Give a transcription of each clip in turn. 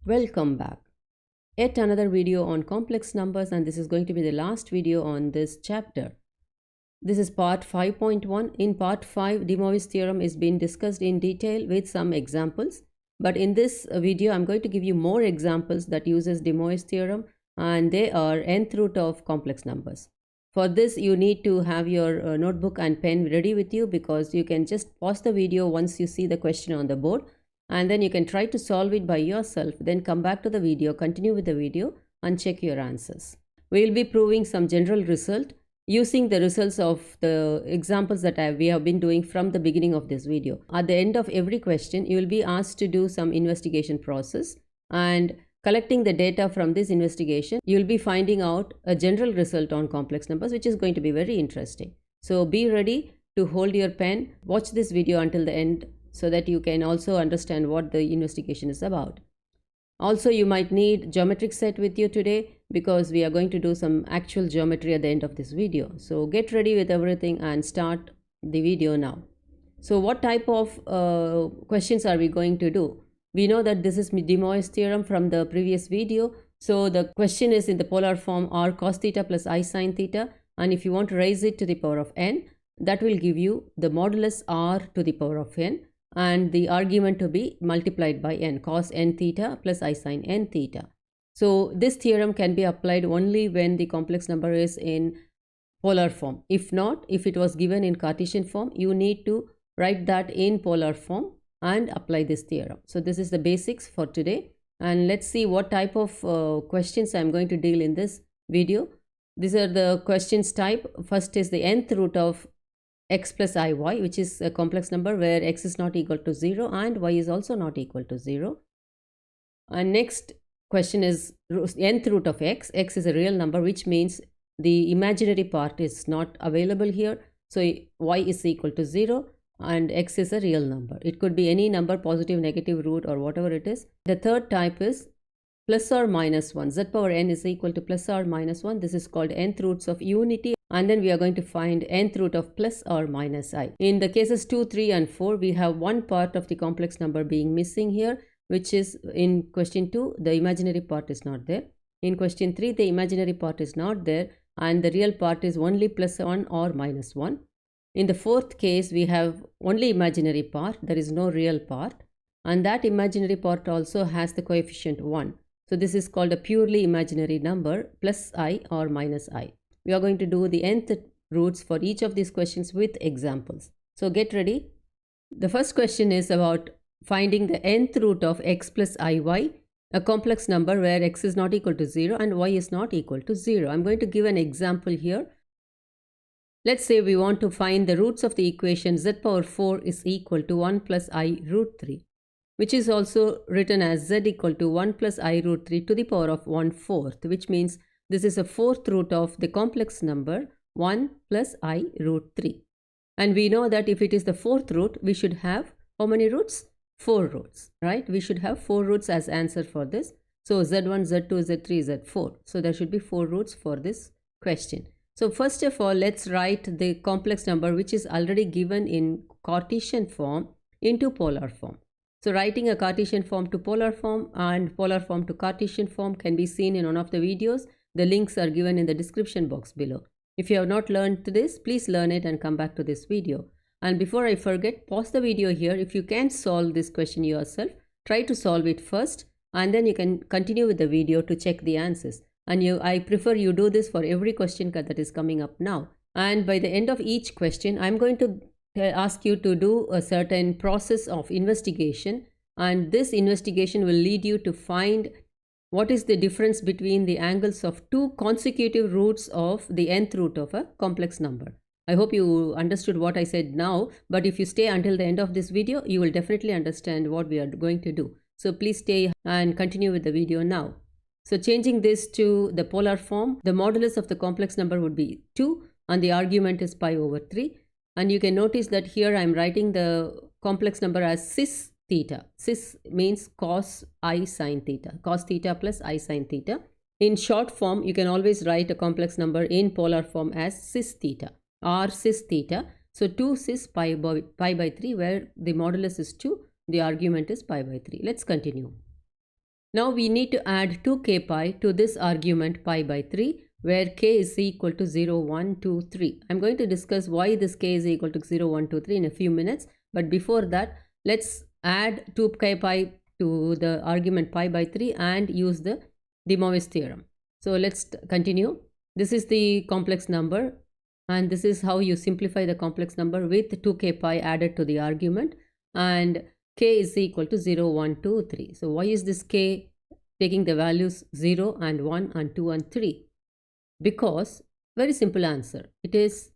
Welcome back. Yet another video on complex numbers, and this is going to be the last video on this chapter. This is part 5.1. In part 5, DeMoivre's theorem is being discussed in detail with some examples. But in this video, I'm going to give you more examples that uses DeMoivre's theorem, and they are nth root of complex numbers. For this, you need to have your notebook and pen ready with you, because you can just pause the video once you see the question on the board, and then you can try to solve it by yourself. Then come back to the video, continue with the video, and check your answers. We will be proving some general result using the results of the examples that we have been doing from the beginning of this video. At the end of every question, you will be asked to do some investigation process, and collecting the data from this investigation, you will be finding out a general result on complex numbers, which is going to be very interesting. So be ready to hold your pen, watch this video until the end, so that you can also understand what the investigation is about. Also, you might need geometric set with you today, because we are going to do some actual geometry at the end of this video. So get ready with everything and start the video now. So what type of questions are we going to do? We know that this is DeMoivre's theorem from the previous video. So the question is in the polar form r cos theta plus I sin theta, and if you want to raise it to the power of n, that will give you the modulus r to the power of n, and the argument to be multiplied by n, cos n theta plus I sin n theta. So this theorem can be applied only when the complex number is in polar form. If not, if it was given in Cartesian form, you need to write that in polar form and apply this theorem. So this is the basics for today, and let's see what type of questions I'm going to deal in this video. These are the questions type. First is the nth root of x plus iy, which is a complex number where x is not equal to 0 and y is also not equal to 0. And next question is nth root of x. X is a real number, which means the imaginary part is not available here. So y is equal to 0 and x is a real number. It could be any number, positive, negative root, or whatever it is. The third type is plus or minus 1. Z power n is equal to plus or minus 1. This is called nth roots of unity. And then we are going to find nth root of plus or minus I. In the cases 2, 3 and 4, we have one part of the complex number being missing here, which is in question 2, the imaginary part is not there. In question 3, the imaginary part is not there, and the real part is only plus 1 or minus 1. In the fourth case, we have only imaginary part, there is no real part, and that imaginary part also has the coefficient 1. So this is called a purely imaginary number, plus I or minus I. We are going to do the nth roots for each of these questions with examples. So get ready. The first question is about finding the nth root of x plus iy, a complex number where x is not equal to 0 and y is not equal to 0. I'm going to give an example here. Let's say we want to find the roots of the equation z power 4 is equal to 1 plus I root 3, which is also written as z equal to 1 plus I root 3 to the power of 1/4, which means this is a fourth root of the complex number 1 plus I root 3. And we know that if it is the fourth root, we should have how many roots? 4 roots, right? We should have 4 roots as answer for this. So z1, z2, z3, z4. So there should be 4 roots for this question. So first of all, let's write the complex number, which is already given in Cartesian form, into polar form. So writing a Cartesian form to polar form and polar form to Cartesian form can be seen in one of the videos. The links are given in the description box below. If you have not learned this, please learn it and come back to this video. And before I forget, pause the video here. If you can't solve this question yourself, try to solve it first, and then you can continue with the video to check the answers. And I prefer you do this for every question that is coming up now. And by the end of each question, I'm going to ask you to do a certain process of investigation, and this investigation will lead you to find what is the difference between the angles of two consecutive roots of the nth root of a complex number. I hope you understood what I said now, but if you stay until the end of this video, you will definitely understand what we are going to do. So please stay and continue with the video now. So changing this to the polar form, the modulus of the complex number would be 2, and the argument is pi over 3. And you can notice that here I am writing the complex number as cis theta. Cis means cos I sin theta, cos theta plus I sin theta. In short form, you can always write a complex number in polar form as cis theta or cis theta. So 2 cis pi by 3, where the modulus is 2, the argument is pi by 3. Let's continue. Now we need to add 2k pi to this argument pi by 3, where k is equal to 0, 1, 2, 3. I'm going to discuss why this k is equal to 0, 1, 2, 3 in a few minutes. But before that, let's add 2k pi to the argument pi by 3 and use the DeMoivre's theorem. So let's continue. This is the complex number, and this is how you simplify the complex number with 2k pi added to the argument, and k is equal to 0, 1, 2, 3. So why is this k taking the values 0 and 1 and 2 and 3? Because, very simple answer, it is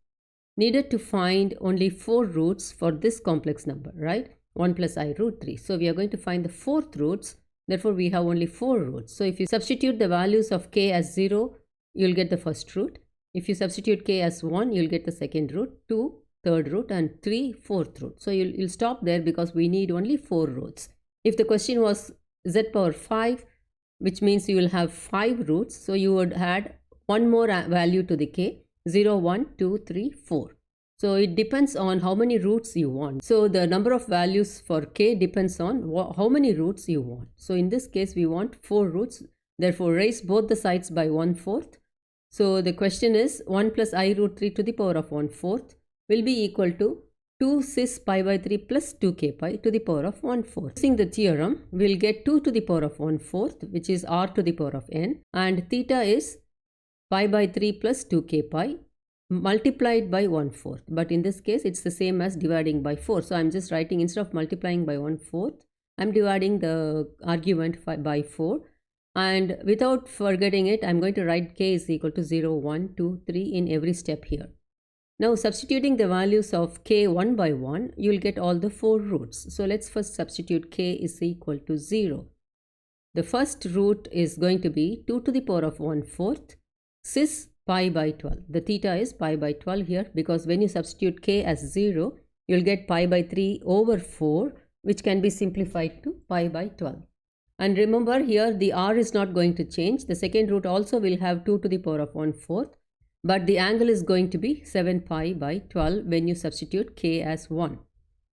needed to find only 4 roots for this complex number, right? 1 plus I root 3. So we are going to find the 4th roots. Therefore, we have only 4 roots. So if you substitute the values of k as 0, you'll get the first root. If you substitute k as 1, you'll get the second root, 2, third root, and 3, fourth root. So you'll stop there because we need only 4 roots. If the question was z power 5, which means you will have 5 roots, so you would add one more value to the k, 0, 1, 2, 3, 4. So it depends on how many roots you want. So the number of values for k depends on how many roots you want. So in this case, we want 4 roots. Therefore, raise both the sides by 1/4. So the question is 1 plus I root 3 to the power of 1/4 will be equal to 2 cis pi by 3 plus 2k pi to the power of 1/4. Using the theorem, we'll get 2 to the power of 1/4, which is r to the power of n, and theta is pi by 3 plus 2k pi multiplied by 1/4. But in this case, it's the same as dividing by 4. So I'm just writing, instead of multiplying by 1/4, I'm dividing the argument by 4. And without forgetting it, I'm going to write k is equal to 0, 1, 2, 3 in every step here. Now substituting the values of k one by one, you'll get all the 4 roots. So let's first substitute k is equal to 0. The first root is going to be 2 to the power of 1/4 cis pi by 12. The theta is pi by 12 here, because when you substitute k as 0, you'll get pi by 3 over 4, which can be simplified to pi by 12. And remember, here the r is not going to change. The second root also will have 2 to the power of 1/4, but the angle is going to be 7 pi by 12 when you substitute k as 1.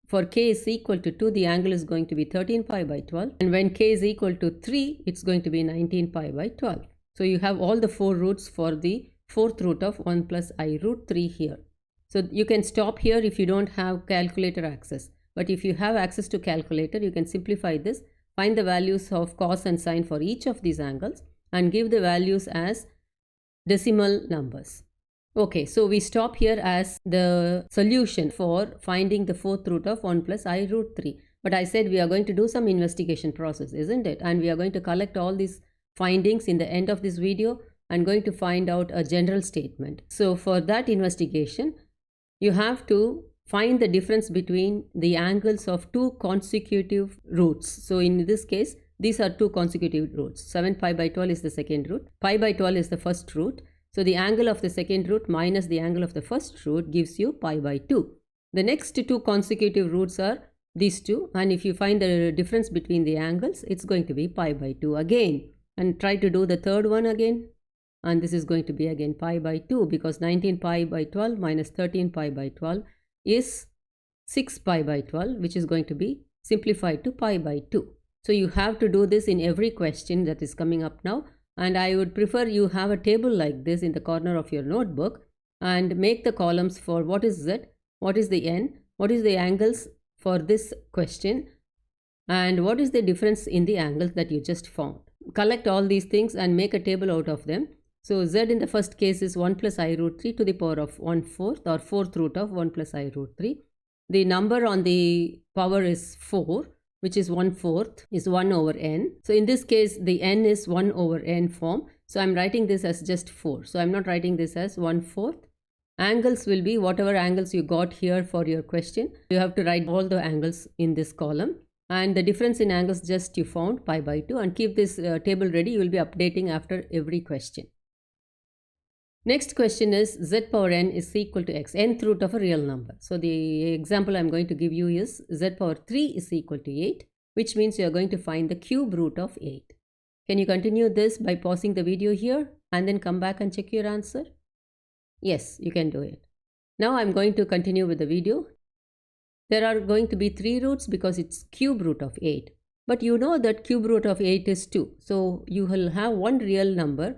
For k is equal to 2, the angle is going to be 13 pi by 12. And when k is equal to 3, it's going to be 19 pi by 12. So you have all the 4 roots for the 4th root of 1 plus I root 3 here. So you can stop here if you don't have calculator access. But if you have access to calculator, you can simplify this, find the values of cos and sine for each of these angles, and give the values as decimal numbers. Okay, so we stop here as the solution for finding the 4th root of 1 plus I root 3. But I said we are going to do some investigation process, isn't it? And we are going to collect all these findings in the end of this video and going to find out a general statement. So for that investigation, you have to find the difference between the angles of 2 consecutive roots. So in this case, these are 2 consecutive roots. 7 pi by 12 is the second root. Pi by 12 is the first root. So the angle of the second root minus the angle of the first root gives you pi by 2. The next 2 consecutive roots are these two. And if you find the difference between the angles, it's going to be pi by 2 again. And try to do the third one again. And this is going to be again pi by 2, because 19 pi by 12 minus 13 pi by 12 is 6 pi by 12, which is going to be simplified to pi by 2. So you have to do this in every question that is coming up now. And I would prefer you have a table like this in the corner of your notebook and make the columns for what is z, what is the n, what is the angles for this question, and what is the difference in the angles that you just found. Collect all these things and make a table out of them. So z in the first case is 1 plus I root 3 to the power of 1/4, or 4th root of 1 plus I root 3. The number on the power is 4, which is 1/4, is 1 over n. So in this case, the n is 1 over n form. So I'm writing this as just 4. So I'm not writing this as 1/4. Angles will be whatever angles you got here for your question. You have to write all the angles in this column. And the difference in angles just you found pi by 2. And keep this table ready. You will be updating after every question. Next question is z power n is equal to x, nth root of a real number. So the example I'm going to give you is z power 3 is equal to 8, which means you are going to find the cube root of 8. Can you continue this by pausing the video here and then come back and check your answer? Yes, you can do it. Now I'm going to continue with the video. There are going to be 3 roots because it's cube root of 8. But you know that cube root of 8 is 2. So you will have one real number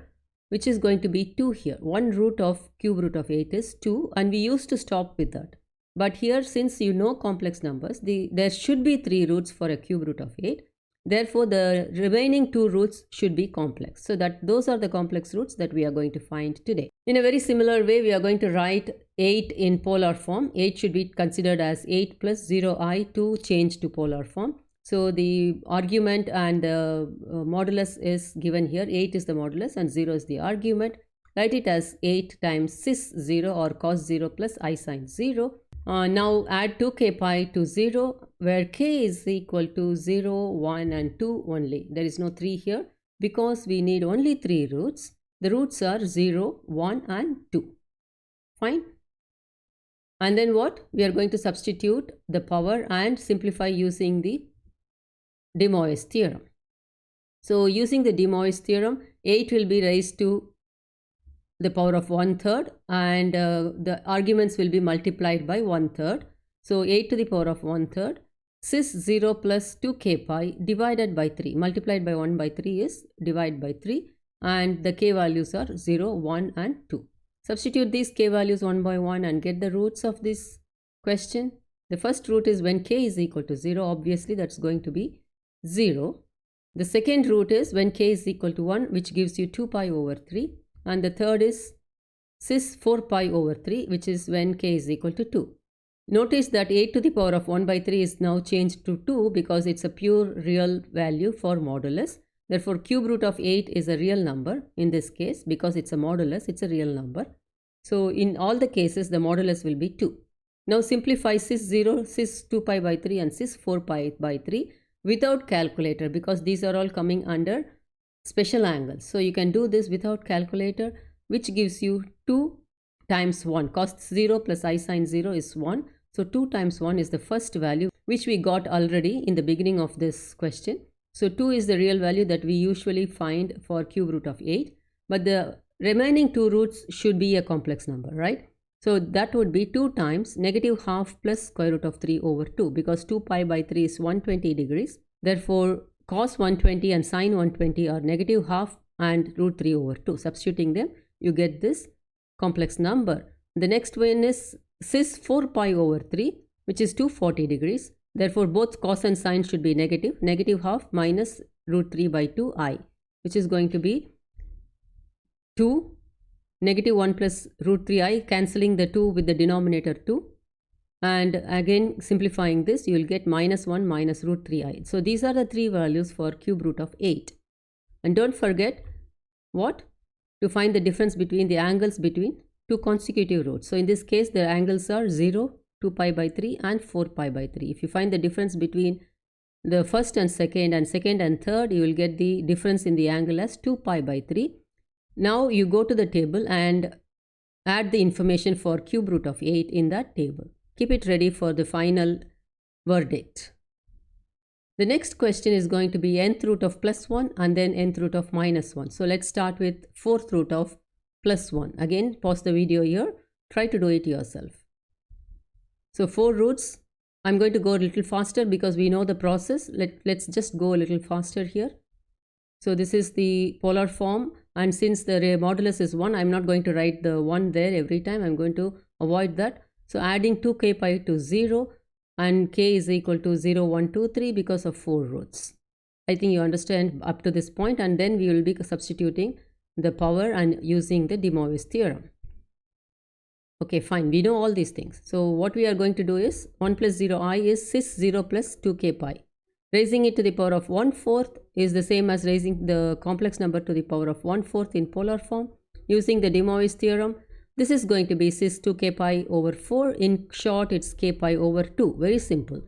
which is going to be 2 here. One root of cube root of 8 is 2, and we used to stop with that. But here, since you know complex numbers, there should be 3 roots for a cube root of 8. Therefore, the remaining 2 roots should be complex. So those are the complex roots that we are going to find today. In a very similar way, we are going to write 8 in polar form. 8 should be considered as 8 plus 0i to change to polar form. So the argument and the modulus is given here. 8 is the modulus and 0 is the argument. Write it as 8 times cis 0 or cos 0 plus I sin 0. Now add 2k pi to 0, where k is equal to 0, 1 and 2 only. There is no 3 here because we need only 3 roots. The roots are 0, 1 and 2. Fine. And then what? We are going to substitute the power and simplify using the DeMoivre's theorem. So using the DeMoivre's theorem, 8 will be raised to the power of 1/3 and the arguments will be multiplied by 1/3. So 8 to the power of 1/3 cis 0 plus 2k pi divided by 3. Multiplied by 1 by 3 is divide by 3, and the k values are 0, 1 and 2. Substitute these k values one by one and get the roots of this question. The first root is when k is equal to 0. Obviously that's going to be 0. The second root is when k is equal to 1, which gives you 2 pi over 3. And the third is cis 4 pi over 3, which is when k is equal to 2. Notice that 8 to the power of 1 by 3 is now changed to 2 because it's a pure real value for modulus. Therefore, cube root of 8 is a real number in this case because it's a modulus, it's a real number. So in all the cases, the modulus will be 2. Now simplify cis 0, cis 2 pi by 3 and cis 4 pi by 3 without calculator because these are all coming under special angles. So you can do this without calculator, which gives you 2 times 1. Cos 0 plus I sin 0 is 1. So 2 times 1 is the first value which we got already in the beginning of this question. So 2 is the real value that we usually find for cube root of 8. But the remaining 2 roots should be a complex number, right? So that would be 2 times negative half plus square root of 3 over 2 because 2 pi by 3 is 120 degrees. Therefore, cos 120 and sin 120 are negative half and root 3 over 2. Substituting them, you get this complex number. The next one is cis 4 pi over 3, which is 240 degrees. Therefore, both cos and sin should be negative. Negative half minus root 3 by 2i, which is going to be 2, negative 1 plus root 3i, cancelling the 2 with the denominator 2. And again, simplifying this, you will get minus 1 minus root 3i. So these are the 3 values for cube root of 8. And don't forget what? To find the difference between the angles between 2 consecutive roots. So in this case, the angles are 0, 2 pi by 3 and 4 pi by 3. If you find the difference between the first and second and third, you will get the difference in the angle as 2 pi by 3. Now you go to the table and add the information for cube root of 8 in that table. Keep it ready for the final verdict. The next question is going to be nth root of plus 1 and then nth root of minus 1. So let's start with 4th root of plus 1. Again, pause the video here. Try to do it yourself. So 4 roots. I'm going to go a little faster because we know the process. Let's just go a little faster here. So this is the polar form, and since the modulus is 1, I'm not going to write the 1 there every time. I'm going to avoid that. So adding 2k pi to 0 and k is equal to 0, 1, 2, 3 because of 4 roots. I think you understand up to this point, and then we will be substituting the power and using the DeMoivre's theorem. Okay, fine. We know all these things. So what we are going to do is 1 plus 0i is cis 0 plus 2k pi. Raising it to the power of 1/4 is the same as raising the complex number to the power of 1/4 in polar form. Using the DeMoivre's theorem, this is going to be cis 2k pi over 4. In short, it's k pi over 2. Very simple.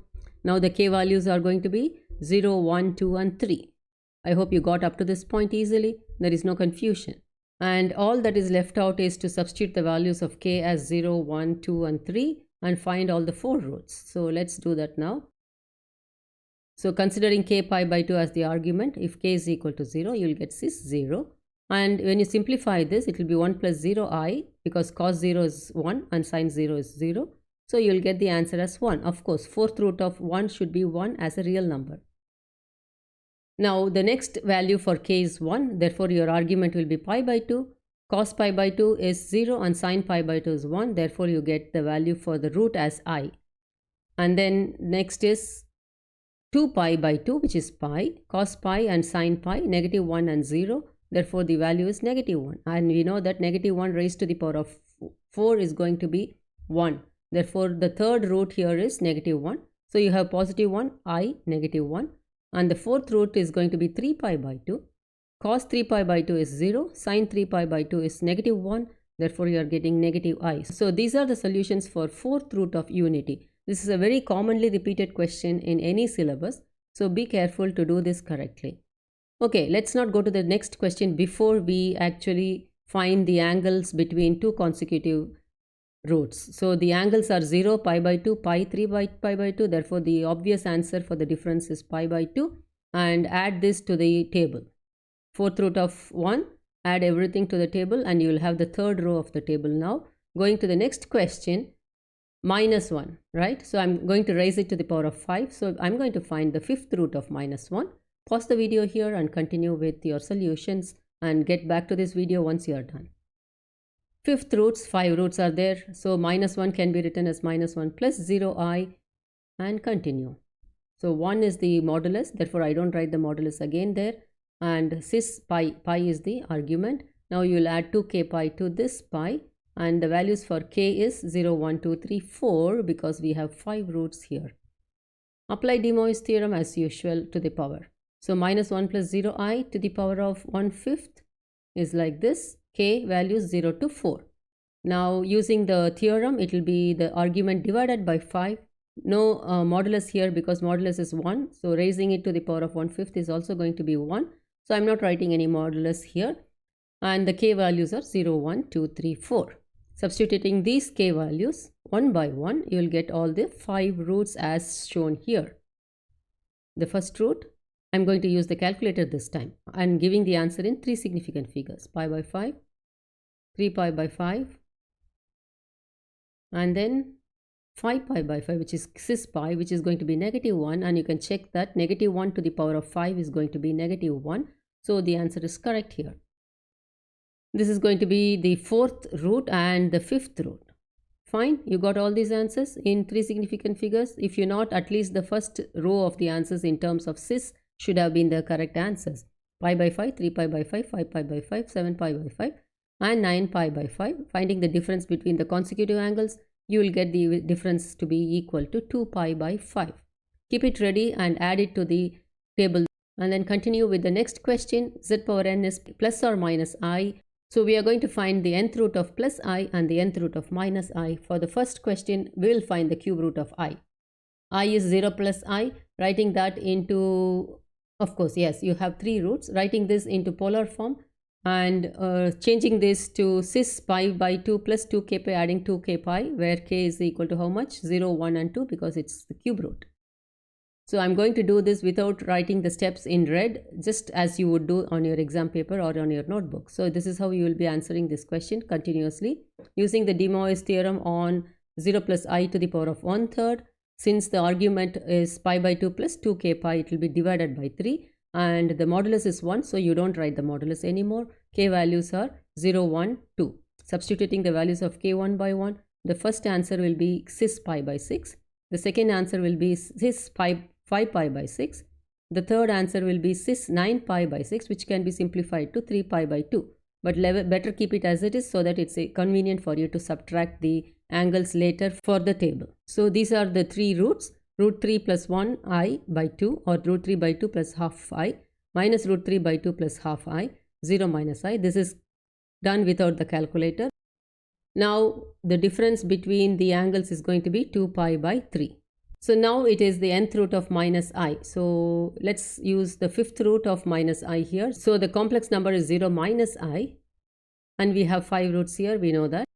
Now the k values are going to be 0, 1, 2 and 3. I hope you got up to this point easily. There is no confusion. And all that is left out is to substitute the values of k as 0, 1, 2 and 3 and find all the 4 roots. So let's do that now. So considering k pi by 2 as the argument, if k is equal to 0, you will get cis 0. And when you simplify this, it will be 1 plus 0i because cos 0 is 1 and sin 0 is 0. So you will get the answer as 1. Of course, 4th root of 1 should be 1 as a real number. Now the next value for k is 1, therefore your argument will be pi by 2. Cos pi by 2 is 0 and sin pi by 2 is 1, therefore you get the value for the root as I. And then next is 2 pi by 2, which is pi, cos pi and sin pi, negative 1 and 0, therefore the value is negative 1. And we know that negative 1 raised to the power of 4 is going to be 1. Therefore the third root here is negative 1. So you have positive 1, I, negative 1. And the fourth root is going to be 3 pi by 2. Cos 3 pi by 2 is 0. Sin 3 pi by 2 is negative 1. Therefore, you are getting negative I. So, these are the solutions for fourth root of unity. This is a very commonly repeated question in any syllabus. So, be careful to do this correctly. Okay, let's not go to the next question before we actually find the angles between two consecutive roots. So, the angles are 0, pi by 2, pi 3 by pi by 2. Therefore, the obvious answer for the difference is pi by 2. And add this to the table. Fourth root of 1, add everything to the table and you will have the third row of the table now. Going to the next question, minus 1, right? So, I'm going to raise it to the power of 5. So, I'm going to find the fifth root of minus 1. Pause the video here and continue with your solutions and get back to this video once you are done. Fifth roots, 5 roots are there. So, minus 1 can be written as minus 1 plus 0i and continue. So, 1 is the modulus, therefore, I don't write the modulus again there. And cis pi is the argument. Now, you will add 2k pi to this pi and the values for k is 0, 1, 2, 3, 4 because we have 5 roots here. Apply DeMoivre's theorem as usual to the power. So, minus 1 plus 0i to the power of 1/5 is like this. K values 0 to 4. Now, using the theorem, it will be the argument divided by 5. No modulus here because modulus is 1. So, raising it to the power of 1/5 is also going to be 1. So, I am not writing any modulus here. And the k values are 0, 1, 2, 3, 4. Substituting these k values one by one, you will get all the 5 roots as shown here. The first root, I am going to use the calculator this time and giving the answer in 3 significant figures. Pi by 5, 3 pi by 5 and then 5 pi by 5 which is cis pi which is going to be negative 1 and you can check that negative 1 to the power of 5 is going to be negative 1. So, the answer is correct here. This is going to be the fourth root and the fifth root. Fine, you got all these answers in 3 significant figures. If you not, at least the first row of the answers in terms of cis should have been the correct answers. Pi by 5, 3 pi by 5, 5 pi by 5, 7 pi by 5 and 9 pi by 5. Finding the difference between the consecutive angles, you will get the difference to be equal to 2 pi by 5. Keep it ready and add it to the table and then continue with the next question. Z power n is plus or minus I. So, we are going to find the nth root of plus I and the nth root of minus I. For the first question, we will find the cube root of I. I is 0 plus I. Writing that into, of course, yes, you have 3 roots. Writing this into polar form and changing this to cis pi by 2 plus 2k pi, adding 2k pi where k is equal to how much? 0, 1 and 2 because it's the cube root. So, I'm going to do this without writing the steps in red, just as you would do on your exam paper or on your notebook. So, this is how you will be answering this question continuously using the DeMoivre's theorem on 0 plus I to the power of 1/3. Since the argument is pi by 2 plus 2k pi, it will be divided by 3 and the modulus is 1. So, you don't write the modulus anymore. K values are 0, 1, 2. Substituting the values of k 1 by 1, the first answer will be cis pi by 6. The second answer will be cis 5 pi by 6. The third answer will be cis 9 pi by 6 which can be simplified to 3 pi by 2. But better keep it as it is so that it's convenient for you to subtract the angles later for the table. So, these are the 3 roots. Root 3 plus 1 I by 2 or root 3 by 2 plus half I minus root 3 by 2 plus half I, 0 minus I. This is done without the calculator. Now, the difference between the angles is going to be 2 pi by 3. So, now it is the nth root of minus I. So, let's use the fifth root of minus I here. So, the complex number is 0 minus I and we have 5 roots here, we know that.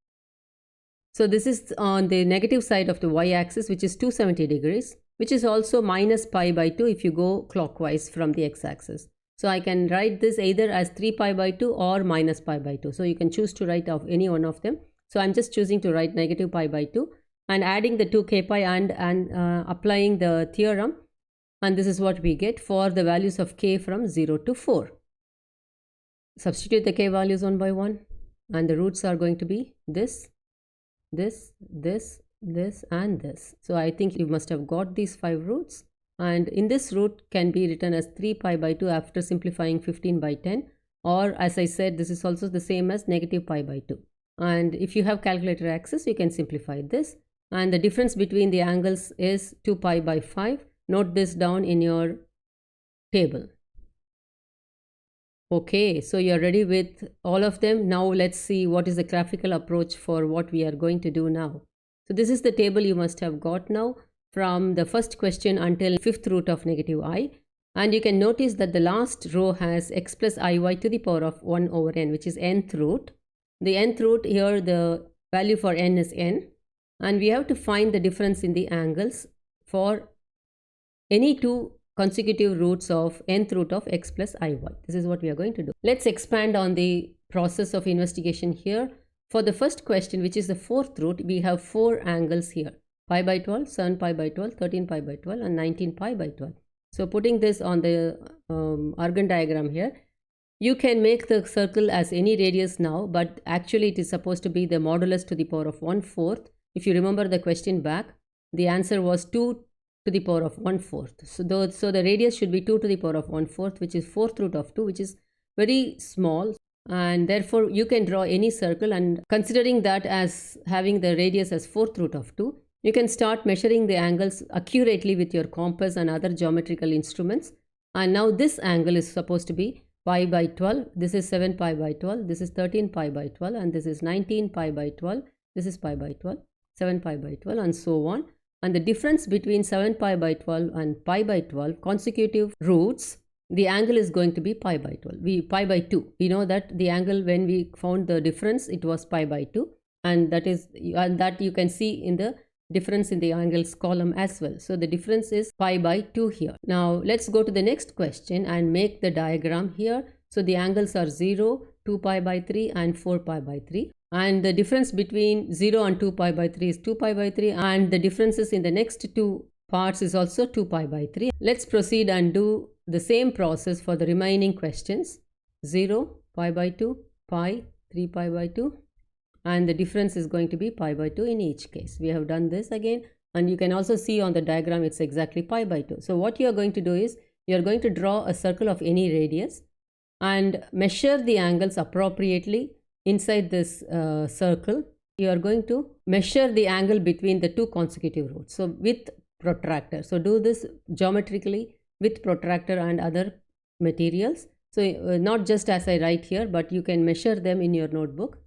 So, this is on the negative side of the y-axis which is 270 degrees which is also minus pi by 2 if you go clockwise from the x-axis. So, I can write this either as 3 pi by 2 or minus pi by 2. So, you can choose to write of any one of them. So, I am just choosing to write negative pi by 2 and adding the 2k pi and applying the theorem. And this is what we get for the values of k from 0 to 4. Substitute the k values one by one, and the roots are going to be this, this, this, this, and this. So I think you must have got these 5 roots. And in this root can be written as 3 pi by 2 after simplifying 15 by 10. Or as I said, this is also the same as negative pi by 2. And if you have calculator access, you can simplify this. And the difference between the angles is 2 pi by 5. Note this down in your table. Okay, so you're ready with all of them. Now let's see what is the graphical approach for what we are going to do now. So this is the table you must have got now from the first question until 5th root of negative I. And you can notice that the last row has x plus iy to the power of 1 over n, which is nth root. The nth root here, the value for n is n. And we have to find the difference in the angles for any two consecutive roots of nth root of x plus iy. This is what we are going to do. Let's expand on the process of investigation here. For the first question, which is the 4th root, we have 4 angles here. Pi by 12, 7 pi by 12, 13 pi by 12, and 19 pi by 12. So putting this on the Argand diagram here, you can make the circle as any radius now, but actually it is supposed to be the modulus to the power of 1/4. If you remember the question back, the answer was 2 to the power of 1/4. So the radius should be 2 to the power of 1/4, which is 4th root of 2, which is very small. And therefore you can draw any circle, and considering that as having the radius as 4th root of 2, you can start measuring the angles accurately with your compass and other geometrical instruments. And now this angle is supposed to be pi by 12. This is 7 pi by 12. This is 13 pi by 12. And this is 19 pi by 12. This is pi by 12, 7 pi by 12, and so on. And the difference between 7 pi by 12 and pi by 12 consecutive roots, the angle is going to be pi by 12. Pi by 2. We know that the angle, when we found the difference, it was pi by 2. And that you can see in the difference in the angles column as well. So the difference is pi by 2 here. Now let's go to the next question and make the diagram here. So the angles are 0, 2 pi by 3, and 4 pi by 3. And the difference between 0 and 2 pi by 3 is 2 pi by 3. And the differences in the next two parts is also 2 pi by 3. Let's proceed and do the same process for the remaining questions. 0, pi by 2, pi, 3 pi by 2. And the difference is going to be pi by 2 in each case. We have done this again, and you can also see on the diagram it's exactly pi by 2. So what you are going to do is, you are going to draw a circle of any radius and measure the angles appropriately inside this circle. You are going to measure the angle between the two consecutive roots, so with protractor. So do this geometrically with protractor and other materials. So not just as I write here, but you can measure them in your notebook.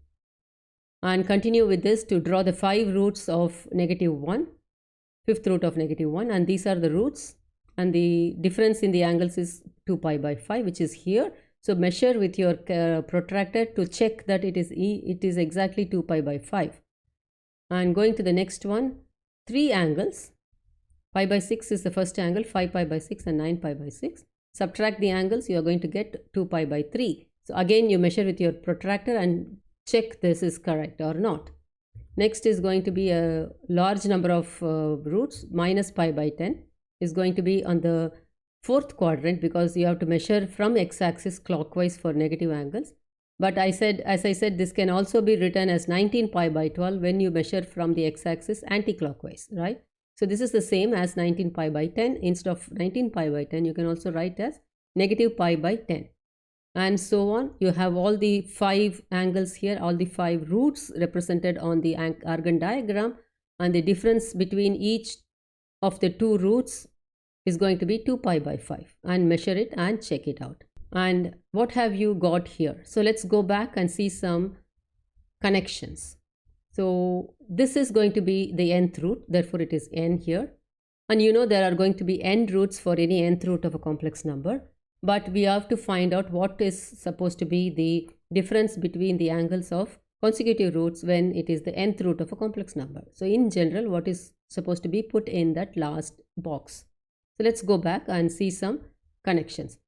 And continue with this to draw the 5 roots of -1, 5th root of -1, and these are the roots, and the difference in the angles is 2 pi by 5, which is here. So measure with your protractor to check that it is exactly 2 pi by 5. And going to the next one, 3 angles. Pi by 6 is the first angle, 5 pi by 6 and 9 pi by 6. Subtract the angles, you are going to get 2 pi by 3. So again you measure with your protractor and check this is correct or not. Next is going to be a large number of roots. Minus pi by 10 is going to be on the 4th quadrant, because you have to measure from x-axis clockwise for negative angles. But as I said, this can also be written as 19 pi by 12 when you measure from the x-axis anti-clockwise, right? So this is the same as 19 pi by 10. Instead of 19 pi by 10, you can also write as negative pi by 10. And so on. You have all the 5 angles here, all the 5 roots represented on the Argand diagram, and the difference between each of the 2 roots is going to be 2 pi by 5, and measure it and check it out. And what have you got here? So let's go back and see some connections. So this is going to be the nth root, therefore it is n here. And you know there are going to be n roots for any nth root of a complex number. But we have to find out what is supposed to be the difference between the angles of consecutive roots when it is the nth root of a complex number. So in general, what is supposed to be put in that last box. So let's go back and see some connections.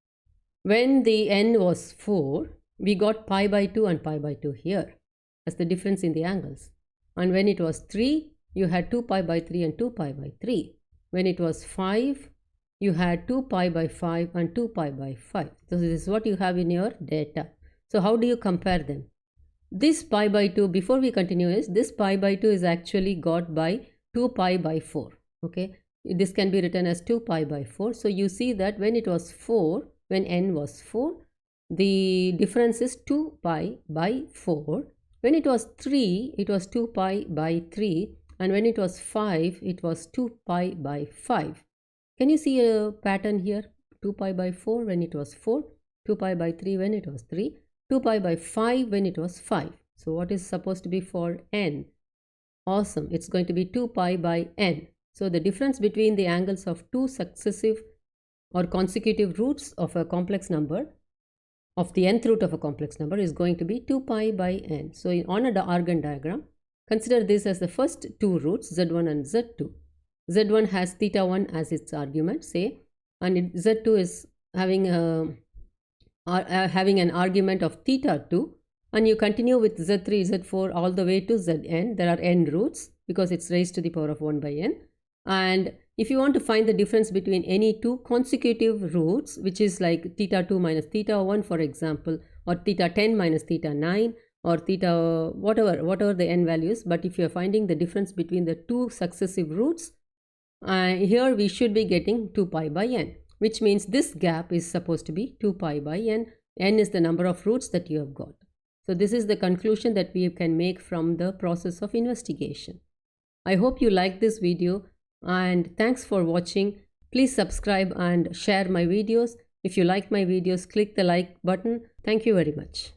When the n was 4, we got pi by 2 and pi by 2 here as the difference in the angles. And when it was 3, you had 2 pi by 3 and 2 pi by 3. When it was 5, you had 2 pi by 5 and 2 pi by 5. So this is what you have in your data. So how do you compare them? This pi by 2, before we continue, is this pi by 2 is actually got by 2 pi by 4. Okay, this can be written as 2 pi by 4. So you see that when it was 4, when n was 4, the difference is 2 pi by 4. When it was 3, it was 2 pi by 3, and when it was 5, it was 2 pi by 5. Can you see a pattern here? 2 pi by 4 when it was 4, 2 pi by 3 when it was 3, 2 pi by 5 when it was 5. So what is supposed to be for n? Awesome, it's going to be 2 pi by n. So the difference between the angles of two successive or consecutive roots of a complex number, of the nth root of a complex number, is going to be 2 pi by n. So on a Argand diagram, consider this as the first two roots, z1 and z2. z1 has theta 1 as its argument, say, and z2 is having an argument of theta 2, and you continue with z3, z4 all the way to zn. There are n roots because it's raised to the power of 1 by n. And if you want to find the difference between any two consecutive roots, which is like theta 2 minus theta 1, for example, or theta 10 minus theta 9, or theta whatever the n values, but if you are finding the difference between the two successive roots, here we should be getting 2 pi by n, which means this gap is supposed to be 2 pi by n. N is the number of roots that you have got. So this is the conclusion that we can make from the process of investigation. I hope you liked this video, and thanks for watching. Please subscribe and share my videos. If you like my videos, click the like button. Thank you very much.